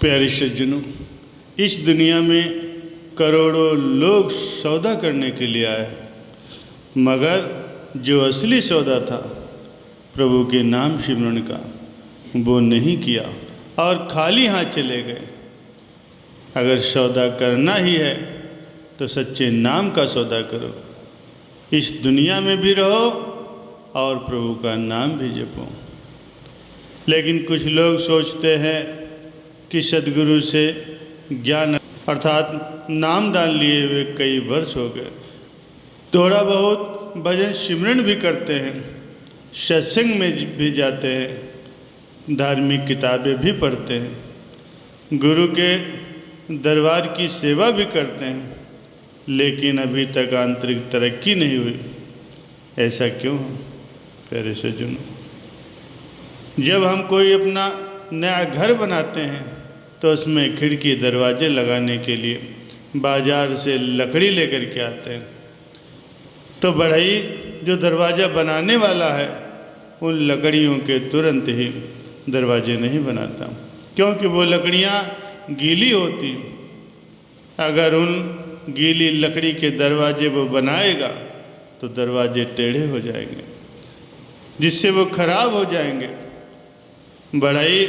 प्यारे सज्जनों, इस दुनिया में करोड़ों लोग सौदा करने के लिए आए हैं, मगर जो असली सौदा था प्रभु के नाम सिमरन का, वो नहीं किया और खाली हाथ चले गए। अगर सौदा करना ही है तो सच्चे नाम का सौदा करो। इस दुनिया में भी रहो और प्रभु का नाम भी जपो। लेकिन कुछ लोग सोचते हैं कि सद्गुरु से ज्ञान अर्थात नामदान लिए हुए कई वर्ष हो गए, थोड़ा बहुत भजन सिमरन भी करते हैं, सत्संग में भी जाते हैं, धार्मिक किताबें भी पढ़ते हैं, गुरु के दरबार की सेवा भी करते हैं, लेकिन अभी तक आंतरिक तरक्की नहीं हुई। ऐसा क्यों है प्यारे सज्जनों? जब हम कोई अपना नया घर बनाते हैं तो उसमें खिड़की दरवाजे लगाने के लिए बाज़ार से लकड़ी लेकर के आते हैं, तो बढ़ई जो दरवाज़ा बनाने वाला है उन लकड़ियों के तुरंत ही दरवाजे नहीं बनाता, क्योंकि वो लकड़ियाँ गीली होती। अगर उन गीली लकड़ी के दरवाजे वो बनाएगा तो दरवाजे टेढ़े हो जाएंगे, जिससे वो खराब हो जाएंगे। बढ़ई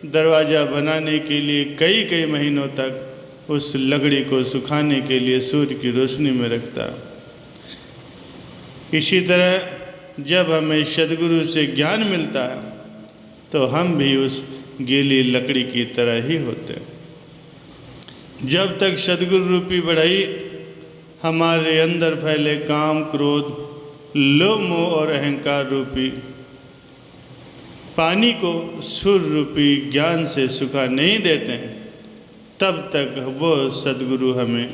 दरवाज़ा बनाने के लिए कई कई महीनों तक उस लकड़ी को सुखाने के लिए सूर्य की रोशनी में रखता। इसी तरह जब हमें सद्गुरु से ज्ञान मिलता है तो हम भी उस गीली लकड़ी की तरह ही होते हैं। जब तक सद्गुरु रूपी बढ़ई हमारे अंदर फैले काम, क्रोध, लोभ, मोह और अहंकार रूपी पानी को सूर्य रूपी ज्ञान से सुखा नहीं देते, तब तक वो सद्गुरु हमें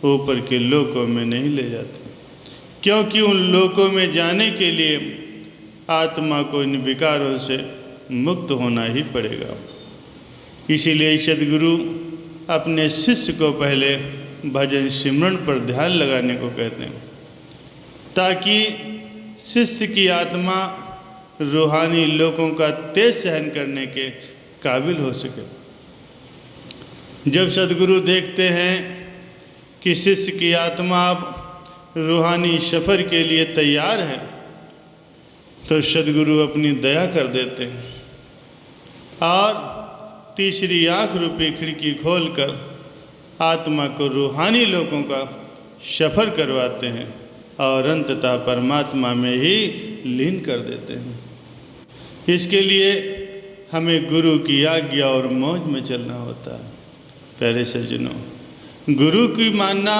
ऊपर के लोकों में नहीं ले जाते, क्योंकि उन लोकों में जाने के लिए आत्मा को इन विकारों से मुक्त होना ही पड़ेगा। इसीलिए सद्गुरु अपने शिष्य को पहले भजन सिमरन पर ध्यान लगाने को कहते हैं, ताकि शिष्य की आत्मा रूहानी लोगों का तेज सहन करने के काबिल हो सके। जब सद्गुरु देखते हैं कि शिष्य की आत्मा अब रूहानी सफ़र के लिए तैयार है, तो सद्गुरु अपनी दया कर देते हैं और तीसरी आँख रूपी खिड़की खोलकर आत्मा को रूहानी लोगों का सफ़र करवाते हैं और अंततः परमात्मा में ही लीन कर देते हैं। इसके लिए हमें गुरु की आज्ञा और मौज में चलना होता है। प्यारे सज्जनों, गुरु की मानना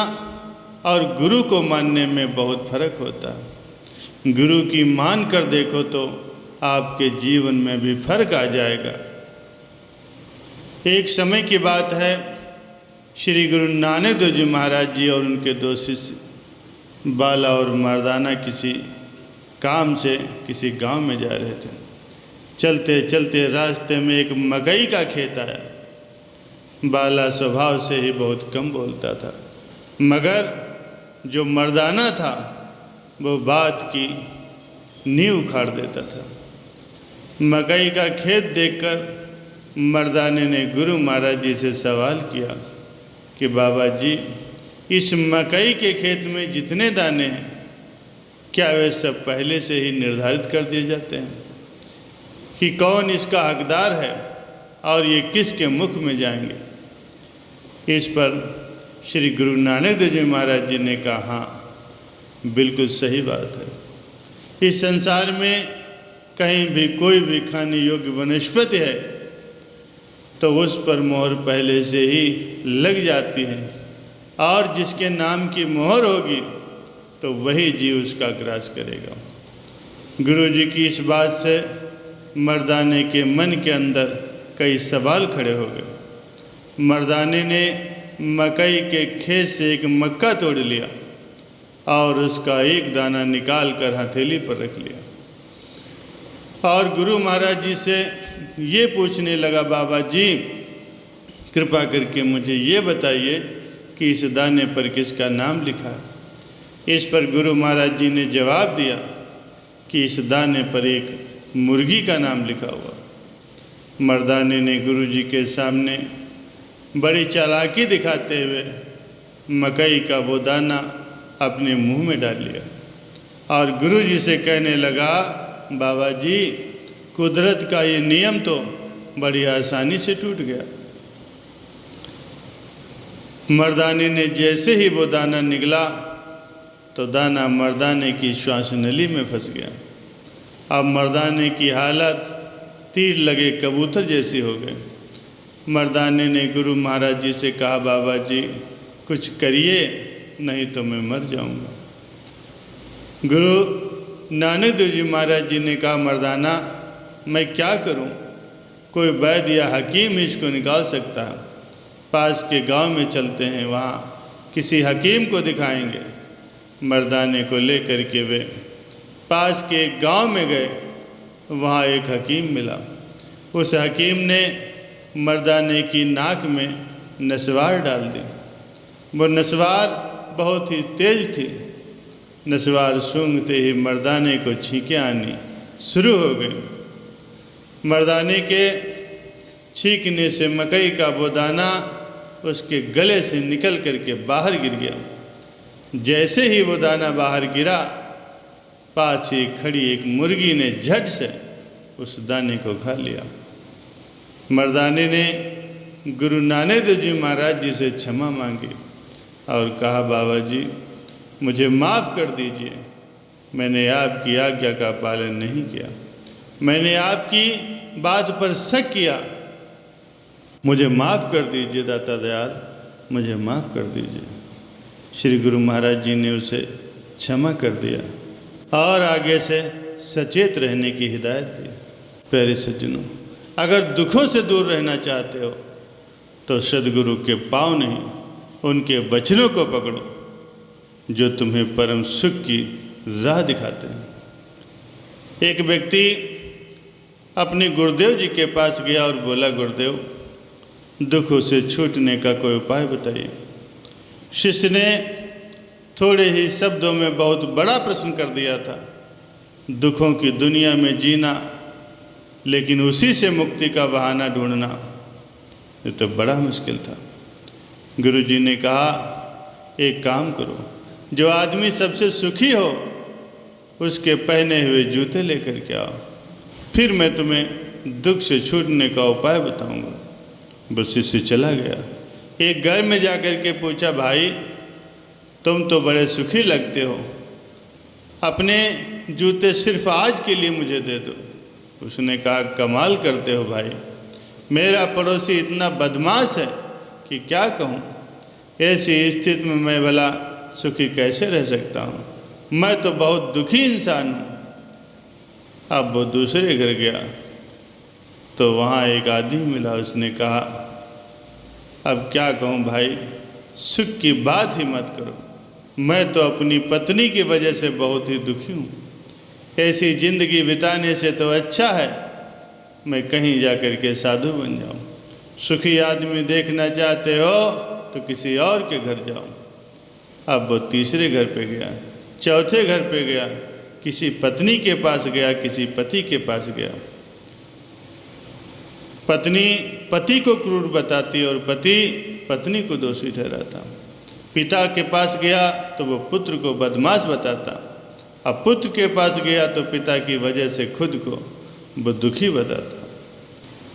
और गुरु को मानने में बहुत फर्क होता है। गुरु की मान कर देखो तो आपके जीवन में भी फर्क आ जाएगा। एक समय की बात है, श्री गुरु नानक देव जी महाराज जी और उनके दो शिष्य बाला और मर्दाना किसी काम से किसी गांव में जा रहे थे। चलते चलते रास्ते में एक मकई का खेत आया। बाला स्वभाव से ही बहुत कम बोलता था, मगर जो मर्दाना था वो बात की नींव उखाड़ देता था। मकई का खेत देखकर मर्दाने ने गुरु महाराज जी से सवाल किया कि बाबा जी, इस मकई के खेत में जितने दाने हैं, क्या वे सब पहले से ही निर्धारित कर दिए जाते हैं कि कौन इसका हकदार है और ये किसके मुख में जाएंगे? इस पर श्री गुरु नानक देव जी महाराज जी ने कहा, हाँ, बिल्कुल सही बात है। इस संसार में कहीं भी कोई भी खाने योग्य वनस्पति है तो उस पर मोहर पहले से ही लग जाती है, और जिसके नाम की मोहर होगी तो वही जीव उसका ग्रास करेगा। गुरु जी की इस बात से मर्दाने के मन के अंदर कई सवाल खड़े हो गए। मर्दाने ने मकई के खेत से एक मक्का तोड़ लिया और उसका एक दाना निकाल कर हथेली पर रख लिया और गुरु महाराज जी से ये पूछने लगा, बाबा जी कृपा करके मुझे ये बताइए कि इस दाने पर किसका नाम लिखा है। इस पर गुरु महाराज जी ने जवाब दिया कि इस दाने पर एक मुर्गी का नाम लिखा हुआ। मर्दाने ने गुरुजी के सामने बड़ी चालाकी दिखाते हुए मकई का वो दाना अपने मुंह में डाल लिया और गुरुजी से कहने लगा, बाबा जी, कुदरत का ये नियम तो बड़ी आसानी से टूट गया। मर्दाने ने जैसे ही वो दाना निकला तो दाना मर्दाने की श्वास नली में फंस गया। अब मर्दाने की हालत तीर लगे कबूतर जैसी हो गई। मर्दाने ने गुरु महाराज जी से कहा, बाबा जी कुछ करिए, नहीं तो मैं मर जाऊंगा। गुरु नानक देव जी महाराज जी ने कहा, मर्दाना मैं क्या करूं? कोई वैद्य या हकीम इसको निकाल सकता है। पास के गांव में चलते हैं, वहाँ किसी हकीम को दिखाएंगे। मर्दाने को लेकर के वे पास के एक गांव में गए। वहाँ एक हकीम मिला। उस हकीम ने मर्दाने की नाक में नसवार डाल दी। वो नसवार बहुत ही तेज थी। नसवार सूंघते ही मर्दाने को छींकें आनी शुरू हो गई। मर्दाने के छींकने से मकई का वो दाना उसके गले से निकल करके बाहर गिर गया। जैसे ही वो दाना बाहर गिरा, पास ही खड़ी एक मुर्गी ने झट से उस दाने को खा लिया। मर्दाने ने गुरु नानक देव जी महाराज जी से क्षमा मांगी और कहा, बाबा जी मुझे माफ़ कर दीजिए, मैंने आपकी आज्ञा का पालन नहीं किया, मैंने आपकी बात पर शक किया, मुझे माफ़ कर दीजिए दाता दयाल, मुझे माफ़ कर दीजिए। श्री गुरु महाराज जी ने उसे क्षमा कर दिया और आगे से सचेत रहने की हिदायत दी। प्यारे सज्जनों, अगर दुखों से दूर रहना चाहते हो तो सद्गुरु के पाँव नहीं, उनके वचनों को पकड़ो जो तुम्हें परम सुख की राह दिखाते हैं। एक व्यक्ति अपने गुरुदेव जी के पास गया और बोला, गुरुदेव दुखों से छूटने का कोई उपाय बताइए। शिष्य ने थोड़े ही शब्दों में बहुत बड़ा प्रश्न कर दिया था। दुखों की दुनिया में जीना, लेकिन उसी से मुक्ति का बहाना ढूंढना, ये तो बड़ा मुश्किल था। गुरुजी ने कहा, एक काम करो, जो आदमी सबसे सुखी हो उसके पहने हुए जूते लेकर के आओ, फिर मैं तुम्हें दुख से छूटने का उपाय बताऊंगा। बस इससे चला गया। एक घर में जाकर के पूछा, भाई तुम तो बड़े सुखी लगते हो, अपने जूते सिर्फ आज के लिए मुझे दे दो। उसने कहा, कमाल करते हो भाई, मेरा पड़ोसी इतना बदमाश है कि क्या कहूँ। ऐसी स्थिति में मैं भला सुखी कैसे रह सकता हूँ, मैं तो बहुत दुखी इंसान हूँ। अब वो दूसरे घर गया तो वहाँ एक आदमी मिला। उसने कहा, अब क्या कहूँ भाई, सुख की बात ही मत करो, मैं तो अपनी पत्नी की वजह से बहुत ही दुखी हूँ। ऐसी ज़िंदगी बिताने से तो अच्छा है मैं कहीं जाकर के साधु बन जाऊँ। सुखी आदमी देखना चाहते हो तो किसी और के घर जाओ। अब वो तीसरे घर पे गया, चौथे घर पे गया, किसी पत्नी के पास गया, किसी पति के पास गया। पत्नी पति को क्रूर बताती और पति पत्नी को दोषी ठहराता। पिता के पास गया तो वो पुत्र को बदमाश बताता। अब पुत्र के पास गया तो पिता की वजह से खुद को वो दुखी बताता।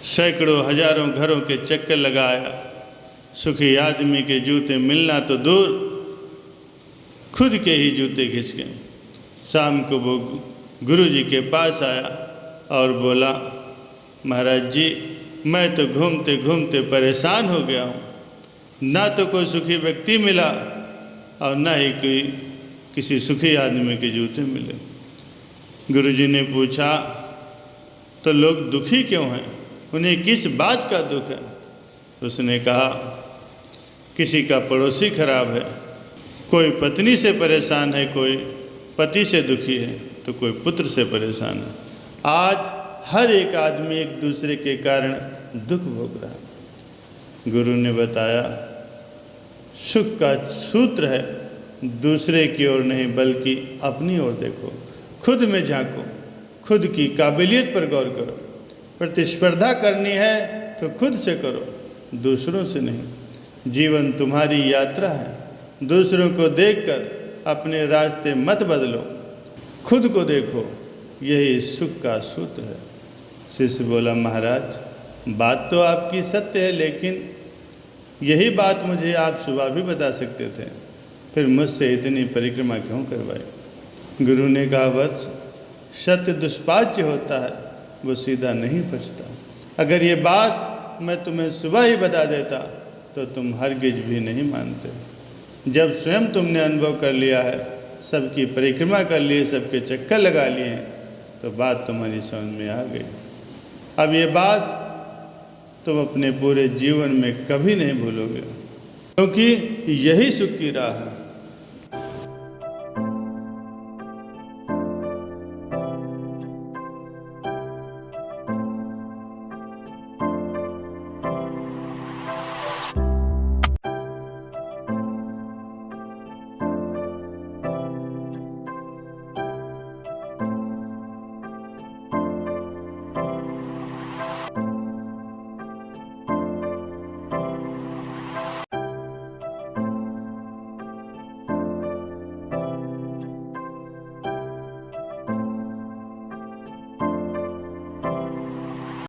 सैकड़ों हजारों घरों के चक्कर लगाया, सुखी आदमी के जूते मिलना तो दूर, खुद के ही जूते घिस गए। शाम को वो गुरु जी के पास आया और बोला, महाराज जी मैं तो घूमते घूमते परेशान हो गया हूँ, ना तो कोई सुखी व्यक्ति मिला और ना ही कोई किसी सुखी आदमी के जूते मिले। गुरुजी ने पूछा, तो लोग दुखी क्यों हैं, उन्हें किस बात का दुख है? उसने कहा, किसी का पड़ोसी खराब है, कोई पत्नी से परेशान है, कोई पति से दुखी है, तो कोई पुत्र से परेशान है। आज हर एक आदमी एक दूसरे के कारण दुख भोग रहा है। गुरु ने बताया, सुख का सूत्र है दूसरे की ओर नहीं बल्कि अपनी ओर देखो, खुद में झांको, खुद की काबिलियत पर गौर करो। प्रतिस्पर्धा करनी है तो खुद से करो, दूसरों से नहीं। जीवन तुम्हारी यात्रा है, दूसरों को देखकर अपने रास्ते मत बदलो, खुद को देखो, यही सुख का सूत्र है। शिष्य बोला, महाराज बात तो आपकी सत्य है, लेकिन यही बात मुझे आप सुबह भी बता सकते थे, फिर मुझसे इतनी परिक्रमा क्यों करवाई। गुरु ने कहा, वत्स सत्य दुष्पाच्य होता है, वो सीधा नहीं पचता। अगर ये बात मैं तुम्हें सुबह ही बता देता तो तुम हरगिज भी नहीं मानते। जब स्वयं तुमने अनुभव कर लिया है, सबकी परिक्रमा कर ली है, सबके चक्कर लगा लिए हैं, तो बात तुम्हारी समझ में आ गई। अब ये बात तुम अपने पूरे जीवन में कभी नहीं भूलोगे, क्योंकि यही सुख की राह है।